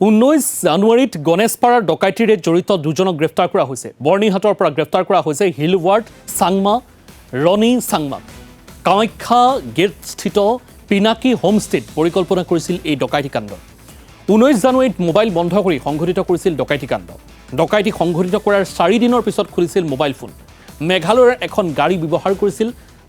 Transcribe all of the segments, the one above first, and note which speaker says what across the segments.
Speaker 1: 19 জানুৱাৰীত গণেশপাৰাৰ ডকাইতিৰে জড়িত দুজনক গ্ৰেপ্তাৰ কৰা হৈছে। বৰ্ণিহাটৰ পৰা গ্ৰেপ্তাৰ কৰা হৈছে হিলৱাৰ্ড চাংমা, ৰনি চাংমা। কামাখ্যা গেটস্থিত পিনাকি হোমষ্টেত পৰিকল্পনা কৰিছিল এই ডকাইতি কাণ্ড। 19 জানুৱাৰীত মোবাইল বন্ধ কৰি সংঘটিত কৰিছিল ডকাইতি কাণ্ড। ডকাইতি সংঘটিত কৰাৰ 4 দিনৰ পিছত খুলিছিল মোবাইল ফোন। মেঘালয়ৰ এখন গাড়ী ব্যৱহাৰ কৰিছিল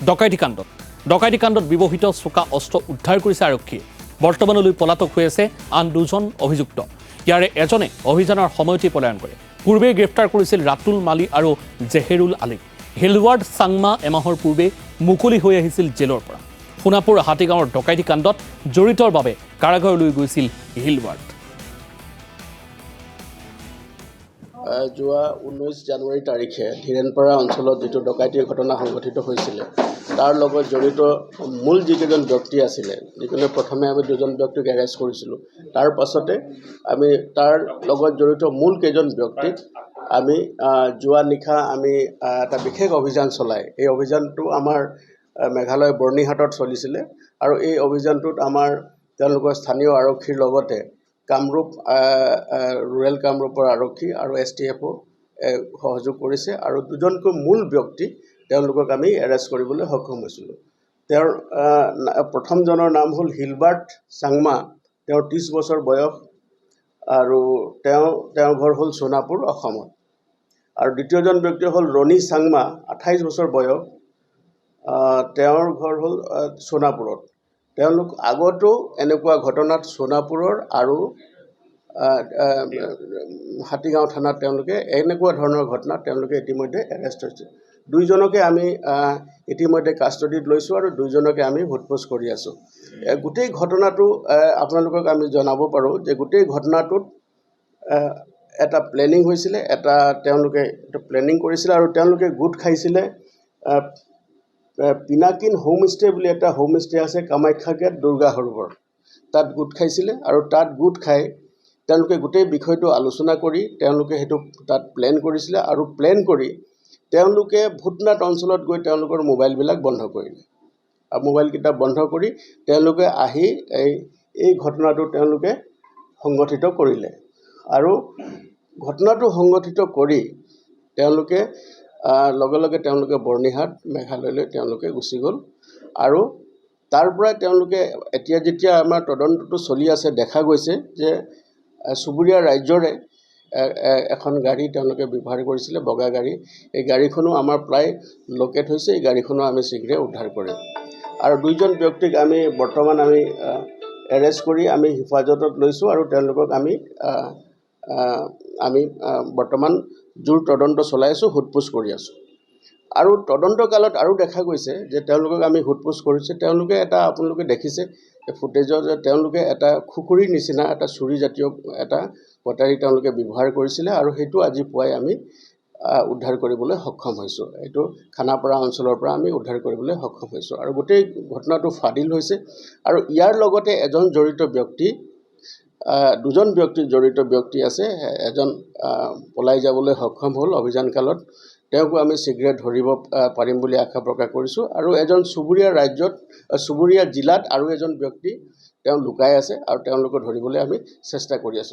Speaker 1: ডকাইতি কাণ্ডত। ডকাইতি কাণ্ডত ব্যৱহৃত চোকা অস্ত্ৰ উদ্ধাৰ কৰিছে আৰক্ষীয়ে। বৰ্তমানলৈ পলাতক হৈ আছে আন দুজন অভিযুক্ত। ইয়াৰে এজনে অভিযানৰ সময়তে পলায়ন কৰে। পূৰ্বে গ্ৰেপ্তাৰ কৰিছিল ৰাতুল মালি আৰু জেহেৰুল আলীক। হিলৱাৰ্ড চাংমা এমাহৰ পূৰ্বে মুকলি হৈ আহিছিল জেলৰ পৰা। সোণাপুৰ হাতীগাঁৱৰ ডকাইতি কাণ্ডত জড়িতৰ বাবে কাৰাগাৰলৈ গৈছিল হিলৱাৰ্ড।
Speaker 2: যোৱা 19 জানুৱাৰী তাৰিখে ধীৰেনপাৰা অঞ্চলত যিটো ডকাইতিৰ ঘটনা সংঘটিত হৈছিলে তাৰ লগত জড়িত মূল যিকেইজন ব্যক্তি আছিলে, যিকেইজনে প্ৰথমে আমি দুজন ব্যক্তিক এৰেষ্ট কৰিছিলোঁ। তাৰ পাছতে আমি তাৰ লগত জড়িত মূল কেইজন ব্যক্তিক আমি যোৱা নিশা আমি এটা বিশেষ অভিযান চলাই। এই অভিযানটো আমাৰ মেঘালয় বৰ্ণিহাটত চলিছিলে আৰু এই অভিযানটোত আমাৰ তেওঁলোকৰ স্থানীয় আৰক্ষীৰ লগতে কামৰূপ ৰুৰেল কামৰূপৰ আৰক্ষী আৰু STFও সহযোগ কৰিছে আৰু দুজনকৈ মূল ব্যক্তি তেওঁলোকক আমি এৰেষ্ট কৰিবলৈ সক্ষম হৈছিলোঁ। তেওঁৰ প্ৰথমজনৰ নাম হ'ল হিলবাৰ্ট চাংমা, তেওঁৰ 30 বছৰ বয়স আৰু তেওঁৰ ঘৰ হ'ল সোণাপুৰ, অসমত। আৰু দ্বিতীয়জন ব্যক্তি হ'ল ৰনি চাংমা, 28 বছৰ বয়স, তেওঁৰ ঘৰ হ'ল সোণাপুৰত। তেওঁলোক আগতো এনেকুৱা ঘটনাত সোণাপুৰৰ আৰু হাতীগাঁও থানাত তেওঁলোকে এনেকুৱা ধৰণৰ ঘটনাত তেওঁলোকে ইতিমধ্যে এৰেষ্ট হৈছে। দুইজনকে আমি ইতিমধ্যে কাষ্টডিত লৈছোঁ আৰু দুইজনকে আমি সোধপোছ কৰি আছোঁ। গোটেই ঘটনাটো আপোনালোকক আমি জনাব পাৰোঁ যে গোটেই ঘটনাটোত এটা প্লেনিং হৈছিলে, তেওঁলোকে প্লেনিং কৰিছিলে আৰু তেওঁলোকে গোট খাইছিলে পিনাকিন হোমষ্টে বুলি এটা হোমষ্টে আছে কামাখ্যা গেট দুৰ্গা সৰোবৰ, তাত গোট খাইছিলে আৰু তাত গোট খাই তেওঁলোকে গোটেই বিষয়টো আলোচনা কৰি তেওঁলোকে সেইটো তাত প্লেন কৰিছিলে আৰু প্লেন কৰি তেওঁলোকে ভূটনাথ অঞ্চলত গৈ তেওঁলোকৰ মোবাইলবিলাক বন্ধ কৰিলে আৰু মোবাইলকেইটা বন্ধ কৰি তেওঁলোকে আহি এই ঘটনাটো তেওঁলোকে সংগঠিত কৰিলে আৰু ঘটনাটো সংগঠিত কৰি তেওঁলোকে লগে লগে তেওঁলোকে বৰ্ণিহাট মেঘালয়লৈ তেওঁলোকে গুচি গ'ল আৰু তাৰ পৰাই তেওঁলোকে এতিয়া যেতিয়া আমাৰ তদন্তটো চলি আছে দেখা গৈছে যে চুবুৰীয়া ৰাজ্যৰে এখন গাড়ী তেওঁলোকে ব্যৱহাৰ কৰিছিলে, বগা গাড়ী। এই গাড়ীখনো আমাৰ প্ৰায় লোকেট হৈছে, এই গাড়ীখনো আমি শীঘ্ৰে উদ্ধাৰ কৰিম আৰু দুইজন ব্যক্তিক আমি বৰ্তমান আমি এৰেষ্ট কৰি আমি হিফাজতত লৈছোঁ আৰু তেওঁলোকক আমি বৰ্তমান জোৰ তদন্ত চলাই আছোঁ, সোধপোছ কৰি আছোঁ। আৰু তদন্তকালত আৰু দেখা গৈছে যে তেওঁলোকক আমি সোধপোছ কৰিছোঁ, তেওঁলোকে আপোনালোকে দেখিছে ফুটেজত যে তেওঁলোকে এটা খুকুৰীৰ নিচিনা এটা চুৰিজাতীয় এটা কটাৰী তেওঁলোকে ব্যৱহাৰ কৰিছিলে আৰু সেইটো আজি পুৱাই আমি উদ্ধাৰ কৰিবলৈ সক্ষম হৈছোঁ। এইটো খানাপাৰা অঞ্চলৰ পৰা আমি উদ্ধাৰ কৰিবলৈ সক্ষম হৈছোঁ আৰু গোটেই ঘটনাটো ফাদিল হৈছে আৰু ইয়াৰ লগতে দুজন জড়িত ব্যক্তি আছে। এজন পলাই যাবলৈ সক্ষম হ'ল অভিযানকালত, তেওঁকো আমি শীঘ্ৰে ধৰিব পাৰিম বুলি আশা প্ৰকাশ কৰিছোঁ আৰু এজন চুবুৰীয়া জিলাত আৰু এজন ব্যক্তি তেওঁ লুকাই আছে আৰু তেওঁলোকক ধৰিবলৈ আমি চেষ্টা কৰি আছোঁ।